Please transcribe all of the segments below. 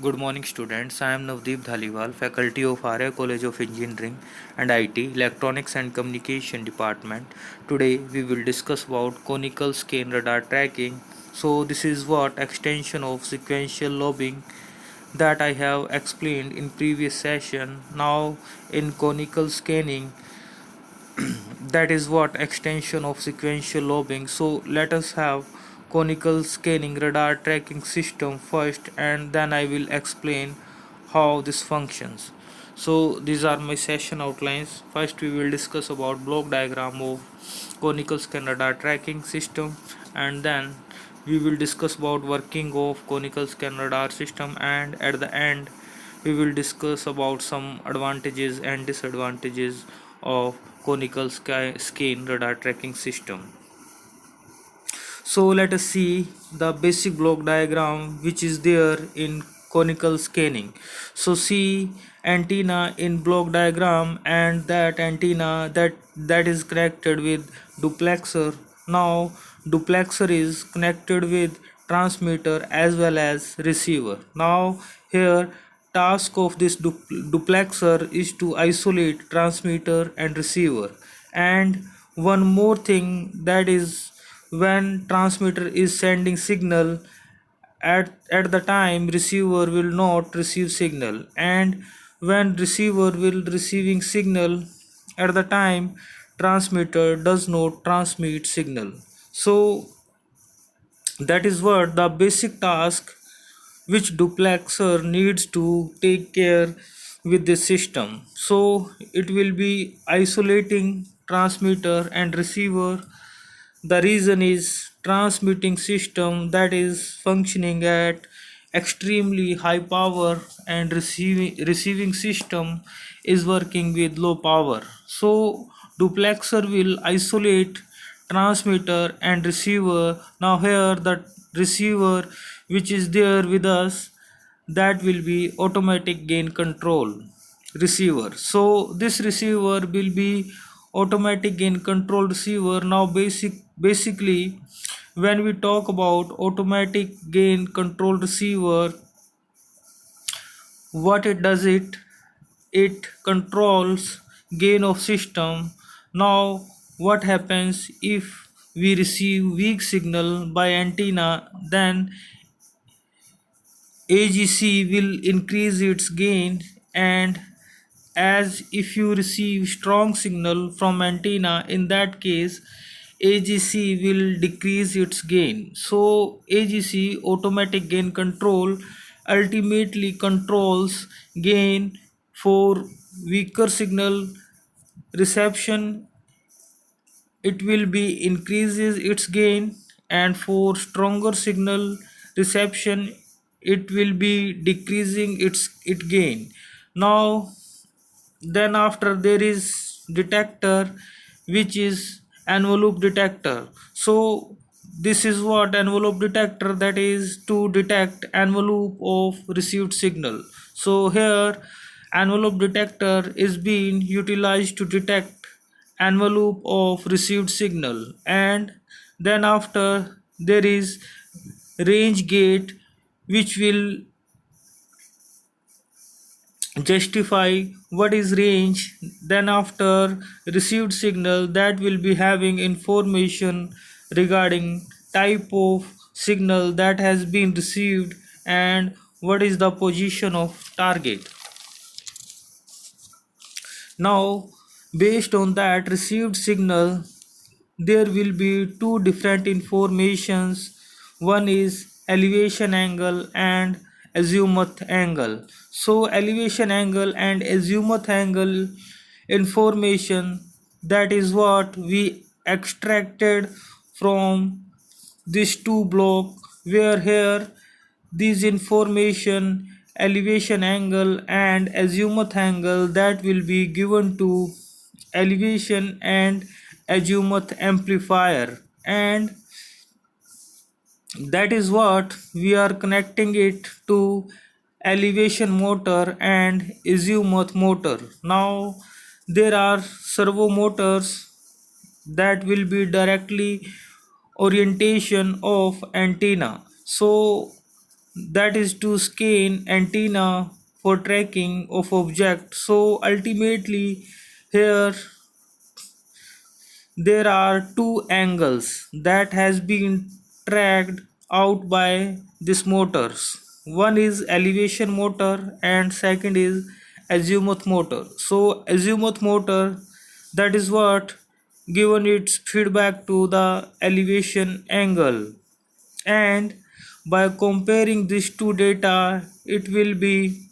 Good morning, students. I am Navdeep Dhaliwal, faculty of Arya College of Engineering and IT, Electronics and Communication Department. Today, we will discuss about conical scan radar tracking. So, this is what extension of sequential lobing that I have explained in previous session. Now, in conical scanning, that is what extension of sequential lobing. So let us have conical scanning radar tracking system first, and then I will explain how this functions. So these are my session outlines. First we will discuss about block diagram of conical scan radar tracking system, and then we will discuss about working of conical scan radar system, and at the end we will discuss about some advantages and disadvantages of conical scan radar tracking system. So let us see the basic block diagram which is there in conical scanning. So see antenna in block diagram, and that antenna that is connected with duplexer. Now duplexer is connected with transmitter as well as receiver. Now here task of this duplexer is to isolate transmitter and receiver. And one more thing, that is when transmitter is sending signal, at the time receiver will not receive signal, and when receiver will receiving signal, at the time transmitter does not transmit signal. So that is what the basic task which duplexer needs to take care with the system. So it will be isolating transmitter and receiver. The reason is transmitting system that is functioning at extremely high power, and receiving system is working with low power. So duplexer will isolate transmitter and receiver. Now here the receiver which is there with us, that will be automatic gain control receiver. So this receiver will be automatic gain control receiver. Now basically when we talk about automatic gain control receiver, what it does, it controls gain of system. Now what happens if we receive weak signal by antenna, then AGC will increase its gain, and as if you receive strong signal from antenna, in that case AGC will decrease its gain. So AGC, automatic gain control, ultimately controls gain for weaker signal reception. It will be increases its gain, and for stronger signal reception it will be decreasing its gain. Now then after there is detector which is envelope detector. So this is what envelope detector, that is to detect envelope of received signal. So here envelope detector is being utilized to detect envelope of received signal. And then after there is range gate which will justify what is range. Then after received signal, that will be having information regarding type of signal that has been received and what is the position of target. Now based on that received signal, there will be two different informations. One is elevation angle and azimuth angle. So elevation angle and azimuth angle information, that is what we extracted from these two block, where here these information, elevation angle and azimuth angle, that will be given to elevation and azimuth amplifier, and that is what we are connecting it to elevation motor and azimuth motor. Now there are servo motors that will be directly orientation of antenna. So that is to scan antenna for tracking of object. So ultimately here there are two angles that has been tracked out by this motors. One is elevation motor and second is azimuth motor. So azimuth motor, that is what given its feedback to the elevation angle, and by comparing these two data it will be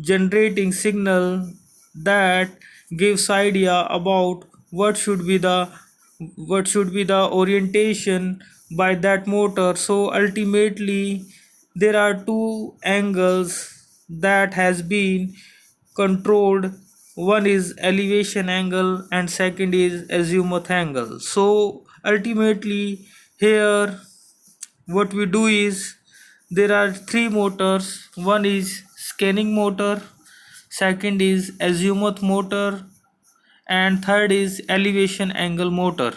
generating signal that gives idea about what should be the orientation by that motor. So ultimately there are two angles that has been controlled. One is elevation angle and second is azimuth angle. So ultimately here what we do is there are three motors. One is scanning motor, second is azimuth motor, and third is elevation angle motor.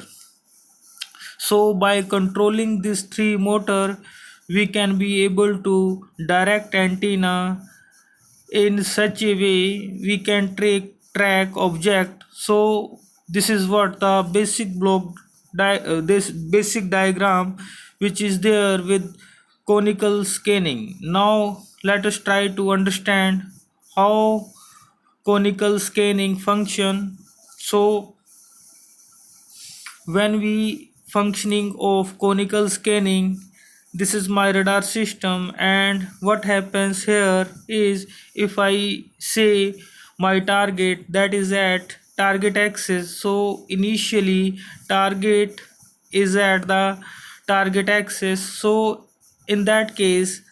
So by controlling these three motor we can be able to direct antenna in such a way we can track object. So this is what the basic this basic diagram which is there with conical scanning. Now let us try to understand how conical scanning function. So when we functioning of conical scanning, this is my radar system, and what happens here is if I say my target that is at target axis, so initially target is at the target axis. So in that case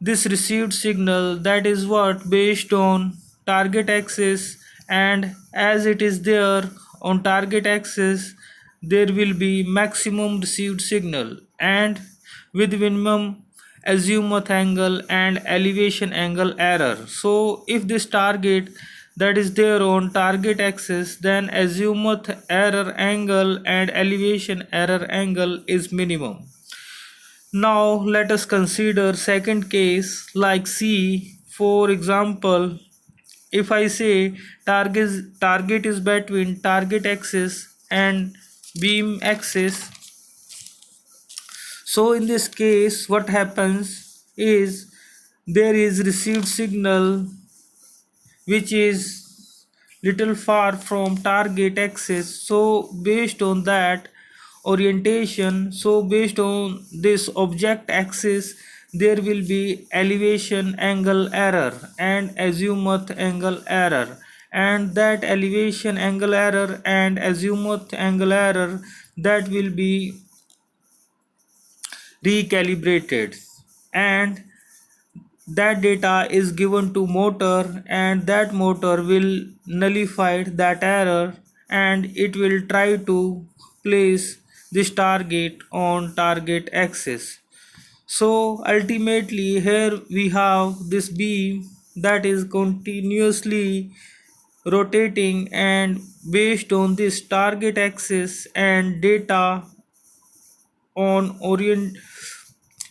this received signal that is what based on target axis, and as it is there on target axis there will be maximum received signal and with minimum azimuth angle and elevation angle error. So if this target that is there on target axis, then azimuth error angle and elevation error angle is minimum. Now let us consider second case like C. For example, if I say target is between target axis and beam axis, so in this case what happens is there is received signal which is little far from target axis. So based on that orientation, so based on this object axis there will be elevation angle error and azimuth angle error, and that elevation angle error and azimuth angle error that will be recalibrated, and that data is given to motor, and that motor will nullify that error and it will try to place this target on target axis. So ultimately here we have this beam that is continuously rotating, and based on this target axis and data on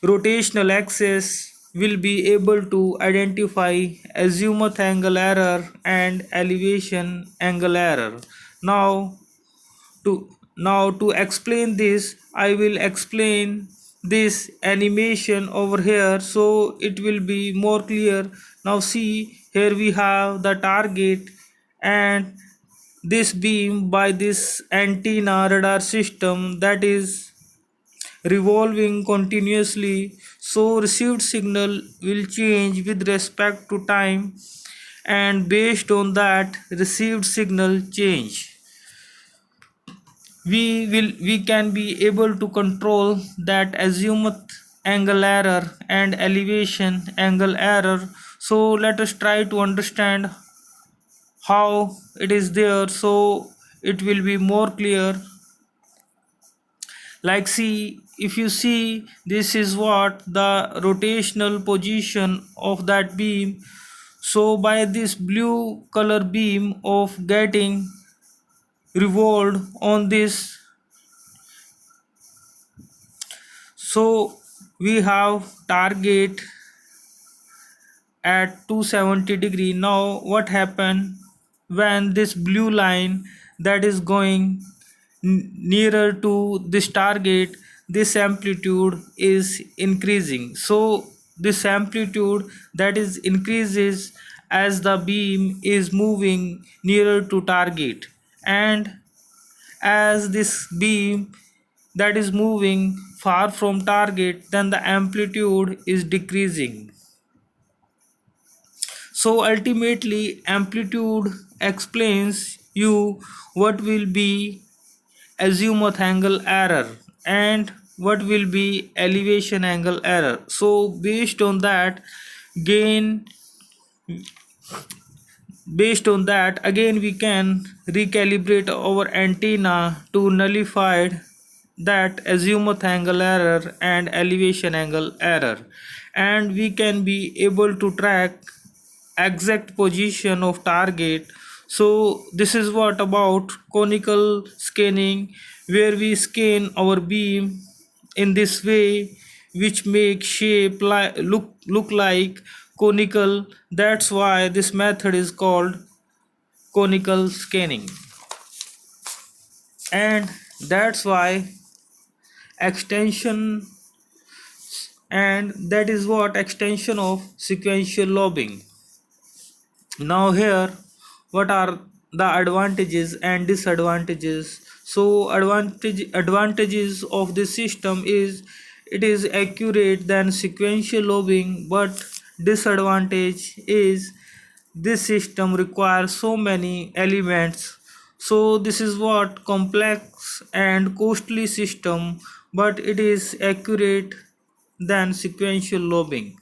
rotational axis will be able to identify azimuth angle error and elevation angle error. Now to to explain this I will explain this animation over here so it will be more clear. Now see, here we have the target and this beam by this antenna radar system that is revolving continuously, so received signal will change with respect to time, and based on that received signal change we can be able to control that azimuth angle error and elevation angle error. So let us try to understand how it is there so it will be more clear. Like see, if you see, this is what the rotational position of that beam. So by this blue color beam of getting revolved on this, so we have target at 270 degree. Now what happened when this blue line that is going nearer to this target, this amplitude is increasing. So this amplitude that is increases as the beam is moving nearer to target, and as this beam that is moving far from target, then the amplitude is decreasing. So ultimately amplitude explains you what will be azimuth angle error and what will be elevation angle error. So gain based on that again we can recalibrate our antenna to nullify that azimuth angle error and elevation angle error, and we can be able to track exact position of target. So this is what about conical scanning, where we scan our beam in this way which make shape look like conical. That's why this method is called conical scanning, and that's why extension and that is what extension of sequential lobing. Now here what are the advantages and disadvantages? So advantages of this system is it is accurate than sequential lobing, but disadvantage is this system requires so many elements. So this is what complex and costly system, but it is accurate than sequential lobing.